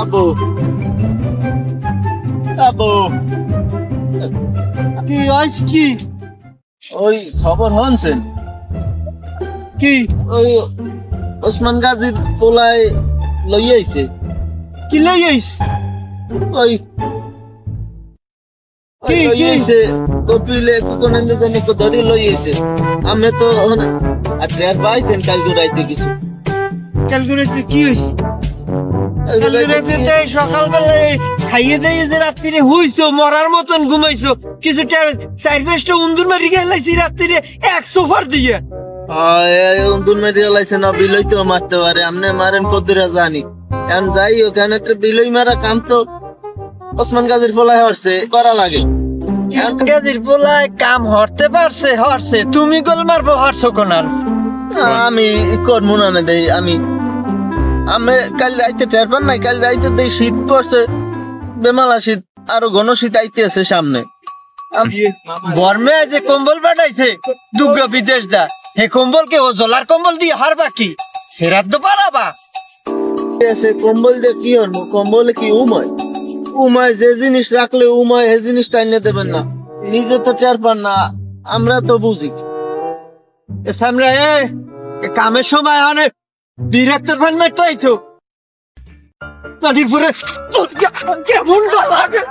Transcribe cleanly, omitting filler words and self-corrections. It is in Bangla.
আব্বু আব্বু কি আইস কি ওই খবর হনছেন কি ওই ওসমান গাজীর পোলায় লই আইছে কি লই আইস ওই কি লই আইছে কপিলে কোনে জানি কো ধরি লই আইছে আমি তো আজকে আর পাইছেন কালকে রাইতে কিছু কালকে রাইতে কি হইছে সকালবেলায় খাইয়ে দিয়ে যে রাত্রিরে হইছো মরার মতন ঘুমাইছো কিছুটা চার পাঁচটা উন্দুর মারি গেলাইছি রাত্রিরে 100 ফার দিয়ে উন্দুর মারি গেলাইছে না বিলই তো মারতে পারে আমনে মারেন কদরা জানি এখন যাই ওখানে একটা বিলই মারা কাম তো ওসমান গাজীর ফলায় হরছে করা লাগে গাজীর ফলায় কাম হরতে পারছে হরছে তুমি গোল মারবো হরছো কোনান আমি করবো না দেই আমি কাল রাইতে টের পান নাই কাল রাইতে দেই শীত পড়ছে বেমালা শীত আরো ঘন শীত আইতে আছে সামনে বর্মে যে কম্বল পাঠাইছে দুর্গা বিদেশ দা হে কম্বল কে ও জলার কম্বল দিয়ে হার বাকি সেরাত তো পারাবা এসে কম্বল দিয়ে কি হলো কম্বলে কি উমায় যে জিনিস রাখলে উমায় হে জিনিস টাইনে দেবেন না নিজে তো টের পান না আমরা তো বুঝি সামনে কামের সময় অনেক ডিরেক্টর ফান মেট্রাইছো তাদের পরে কেমন লাগে